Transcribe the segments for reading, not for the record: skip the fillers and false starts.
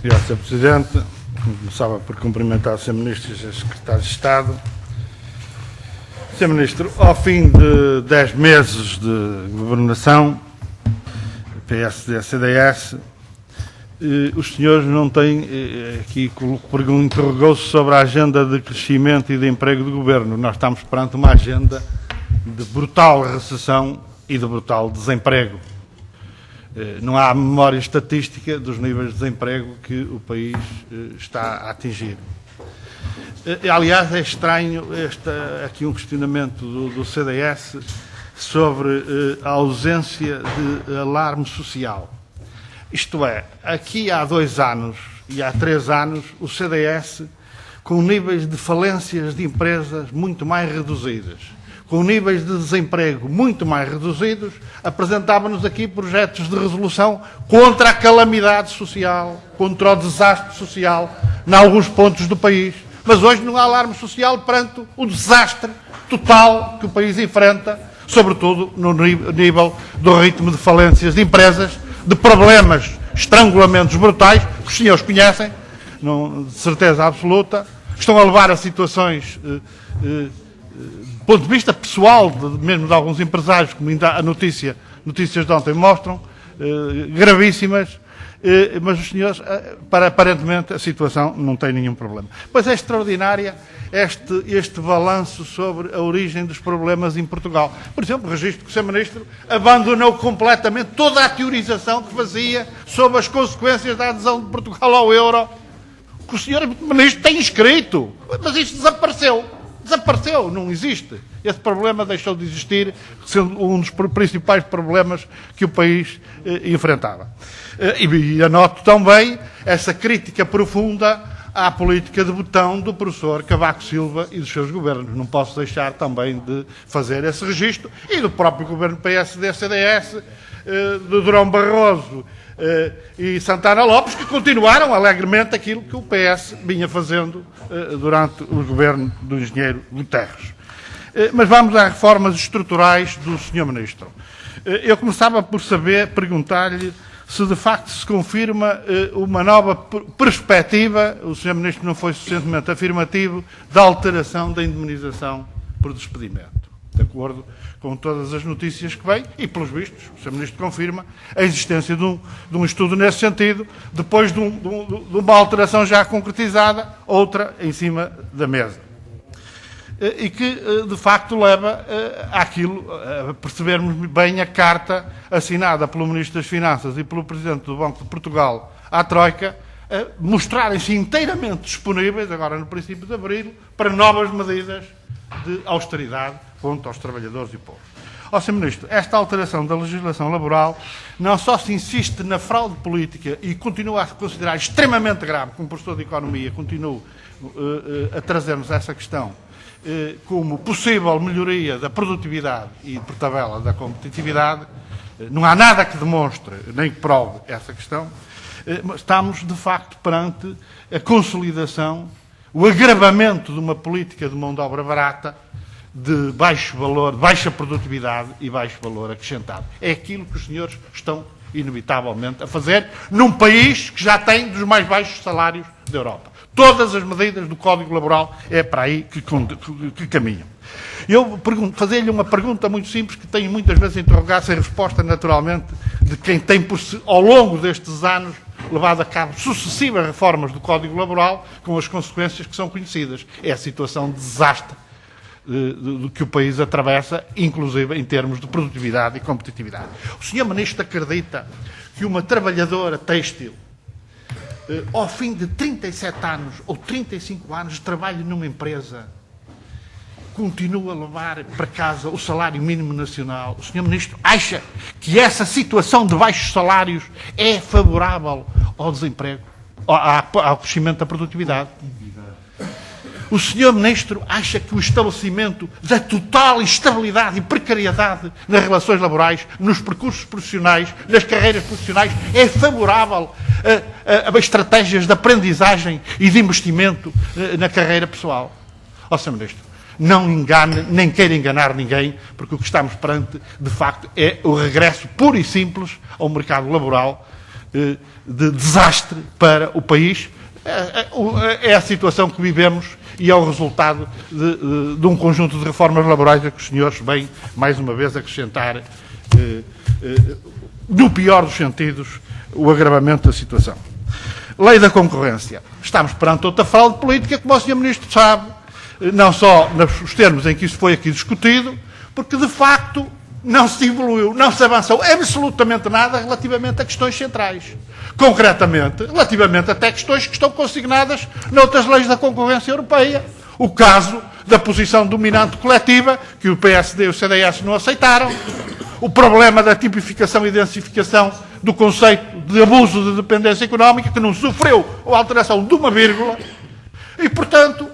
Obrigado, Sr. Presidente. Começava por cumprimentar o Sr. Ministro e o Sr. Secretário de Estado. Sr. Ministro, ao fim de 10 meses de governação, PSD-CDS, os senhores não têm, aqui interrogou-se sobre a agenda de crescimento e de emprego do Governo. Nós estamos perante uma agenda de brutal recessão e de brutal desemprego. Não há memória estatística dos níveis de desemprego que o país está a atingir. Aliás, é estranho aqui um questionamento do CDS sobre a ausência de alarme social. Isto é, aqui há 2 anos e há 3 anos, o CDS, com níveis de falências de empresas muito mais reduzidas, com níveis de desemprego muito mais reduzidos, apresentava-nos aqui projetos de resolução contra a calamidade social, contra o desastre social, em alguns pontos do país. Mas hoje não há alarme social perante o desastre total que o país enfrenta, sobretudo no nível do ritmo de falências de empresas, de problemas, estrangulamentos brutais, que os senhores conhecem, de certeza absoluta, estão a levar a situações, do ponto de vista pessoal, mesmo de alguns empresários, como a notícias de ontem mostram, gravíssimas, mas os senhores, aparentemente, a situação não tem nenhum problema. Pois é extraordinária este balanço sobre a origem dos problemas em Portugal. Por exemplo, o registro que o Sr. Ministro abandonou completamente toda a teorização que fazia sobre as consequências da adesão de Portugal ao euro, que o Sr. Ministro tem escrito, mas isto desapareceu. Desapareceu, não existe. Esse problema deixou de existir, sendo um dos principais problemas que o país enfrentava. E anoto também essa crítica profunda à política de botão do professor Cavaco Silva e dos seus governos. Não posso deixar também de fazer esse registro, e do próprio governo PSD-CDS, do Durão Barroso e Santana Lopes, que continuaram alegremente aquilo que o PS vinha fazendo durante o governo do engenheiro Guterres. Mas vamos às reformas estruturais do Sr. Ministro. Eu começava por perguntar-lhe se de facto se confirma uma nova perspectiva, o Sr. Ministro não foi suficientemente afirmativo, da alteração da indemnização por despedimento. De acordo com todas as notícias que vêm, e pelos vistos, o Sr. Ministro confirma a existência de um estudo nesse sentido, depois de uma alteração já concretizada, outra em cima da mesa. E que, de facto, leva àquilo, a percebermos bem a carta assinada pelo Ministro das Finanças e pelo Presidente do Banco de Portugal à Troika, a mostrarem-se inteiramente disponíveis, agora no princípio de abril, para novas medidas de austeridade contra os trabalhadores e povos. Ó Sr. Ministro, esta alteração da legislação laboral não só se insiste na fraude política e continua a considerar extremamente grave, como professor de Economia, continuo a trazer-nos essa questão, como possível melhoria da produtividade e, por tabela, da competitividade. Não há nada que demonstre nem que prove essa questão. Estamos, de facto, perante a consolidação, o agravamento de uma política de mão de obra barata, de baixo valor, baixa produtividade e baixo valor acrescentado. É aquilo que os senhores estão, inevitavelmente, a fazer num país que já tem dos mais baixos salários da Europa. Todas as medidas do Código Laboral é para aí que caminham. Eu fazer-lhe uma pergunta muito simples, que tenho muitas vezes interrogado, sem resposta, naturalmente, de quem tem, ao longo destes anos, levado a cabo sucessivas reformas do Código Laboral, com as consequências que são conhecidas. É a situação de desastre do que o país atravessa, inclusive em termos de produtividade e competitividade. O Sr. Ministro acredita que uma trabalhadora têxtil, ao fim de 37 anos ou 35 anos de trabalho numa empresa, continua a levar para casa o salário mínimo nacional? O Sr. Ministro acha que essa situação de baixos salários é favorável ao desemprego, ao crescimento da produtividade? O Sr. Ministro acha que o estabelecimento da total instabilidade e precariedade nas relações laborais, nos percursos profissionais, nas carreiras profissionais, é favorável a estratégias de aprendizagem e de investimento na carreira pessoal? Ó Sr. Ministro, não engane, nem queira enganar ninguém, porque o que estamos perante, de facto, é o regresso puro e simples ao mercado laboral de desastre para o país. É a situação que vivemos e é o resultado de um conjunto de reformas laborais a que os senhores vêm, mais uma vez, acrescentar, no pior dos sentidos, o agravamento da situação. Lei da concorrência. Estamos perante outra fraude política, como o Sr. Ministro sabe, não só nos termos em que isso foi aqui discutido, porque, de facto, não se evoluiu, não se avançou absolutamente nada relativamente a questões centrais. Concretamente, relativamente até questões que estão consignadas noutras leis da concorrência europeia. O caso da posição dominante coletiva, que o PSD e o CDS não aceitaram. O problema da tipificação e densificação do conceito de abuso de dependência económica, que não sofreu a alteração de uma vírgula. E, portanto,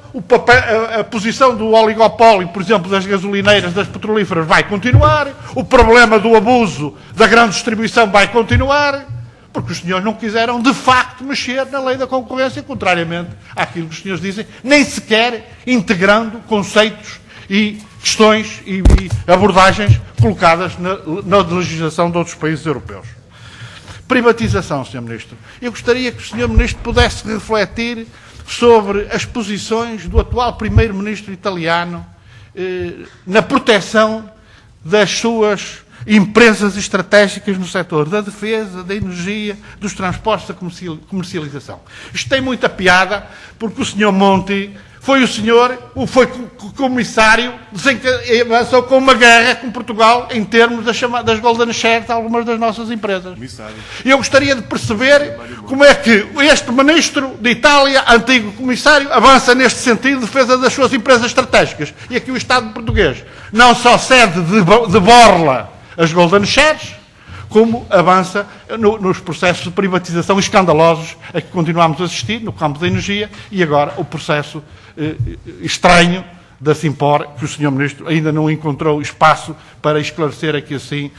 a posição do oligopólio, por exemplo, das gasolineiras, das petrolíferas, vai continuar. O problema do abuso da grande distribuição vai continuar, porque os senhores não quiseram, de facto, mexer na lei da concorrência, contrariamente àquilo que os senhores dizem, nem sequer integrando conceitos e questões e abordagens colocadas na legislação de outros países europeus. Privatização, Sr. Ministro. Eu gostaria que o Sr. Ministro pudesse refletir sobre as posições do atual primeiro-ministro italiano na proteção das suas empresas estratégicas no setor da defesa, da energia, dos transportes, da comercialização. Isto tem muita piada, porque o Sr. Monti foi comissário, avançou com uma guerra com Portugal em termos das golden shares de algumas das nossas empresas. E eu gostaria de perceber como é que este ministro de Itália, antigo comissário, avança neste sentido de defesa das suas empresas estratégicas. E aqui o Estado português não só cede de borla as golden shares, como avança nos processos de privatização escandalosos a que continuamos a assistir no campo da energia e agora o processo estranho da Simpor, que o Sr. Ministro ainda não encontrou espaço para esclarecer aqui assim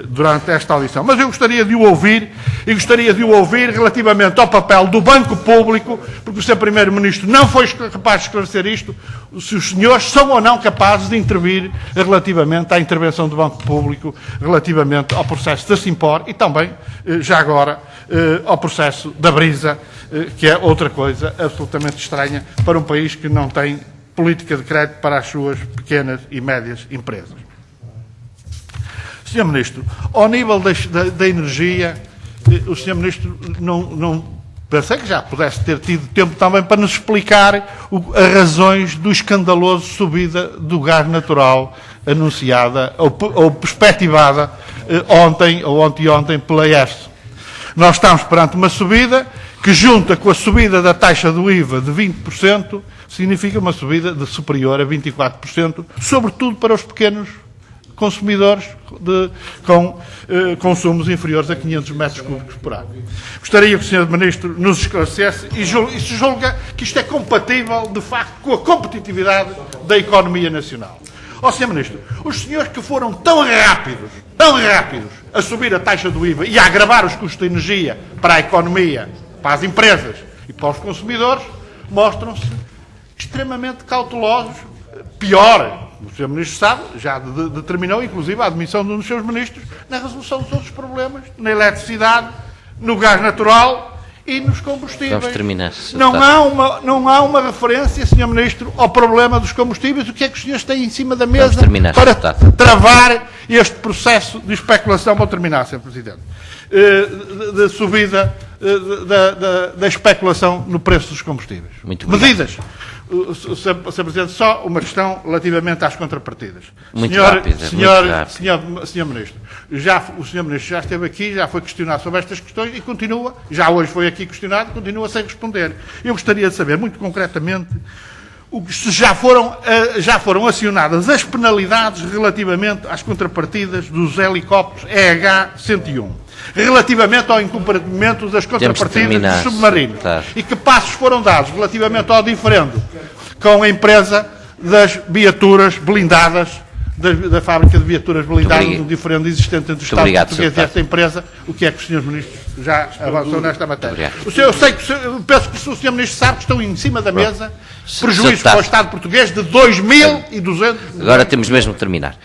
durante esta audição. Mas eu gostaria de o ouvir, e gostaria de o ouvir relativamente ao papel do Banco Público, porque o Sr. Primeiro-Ministro não foi capaz de esclarecer isto, se os senhores são ou não capazes de intervir relativamente à intervenção do Banco Público, relativamente ao processo da Simpor e também, já agora, ao processo da Brisa, que é outra coisa absolutamente estranha para um país que não tem política de crédito para as suas pequenas e médias empresas. Sr. Ministro, ao nível da energia, o Sr. Ministro não pensei que já pudesse ter tido tempo também para nos explicar as razões do escandaloso subida do gás natural anunciada ou perspectivada ontem ou anteontem pela ERSO. Nós estamos perante uma subida que, junta com a subida da taxa do IVA de 20%, significa uma subida superior a 24%, sobretudo para os pequenos consumidores com consumos inferiores a 500 metros cúbicos por ano. Gostaria que o Sr. Ministro nos esclarecesse e se julga que isto é compatível, de facto, com a competitividade da economia nacional. Ó, Sr. Ministro, os senhores que foram tão rápidos a subir a taxa do IVA e a agravar os custos de energia para a economia, para as empresas e para os consumidores, mostram-se extremamente cautelosos. Pior, o Sr. Ministro sabe, já determinou, inclusive, a admissão de um dos seus ministros na resolução dos outros problemas, na eletricidade, no gás natural e nos combustíveis. Vamos terminar. Não há uma referência, Sr. Ministro, ao problema dos combustíveis. O que é que os senhores têm em cima da mesa para travar este processo de especulação? Vou terminar, Sr. Presidente. De subida da especulação no preço dos combustíveis. Muito obrigado. Medidas. Sr. Presidente, só uma questão relativamente às contrapartidas. Senhor Ministro, o Sr. Ministro já esteve aqui, já foi questionado sobre estas questões e continua, já hoje foi aqui questionado, continua sem responder. Eu gostaria de saber, muito concretamente, se já foram acionadas as penalidades relativamente às contrapartidas dos helicópteros EH-101, relativamente ao incumprimento das contrapartidas dos submarinos, e que passos foram dados relativamente ao diferendo com a empresa das viaturas blindadas, da fábrica de viaturas blindadas, no diferendo existente entre o Estado português e esta empresa. O que é que os Srs. Ministros já avançou nesta matéria? Eu penso que o Sr. Ministro sabe que estão em cima da mesa prejuízos para o Estado português de 2.200... Agora temos mesmo que terminar.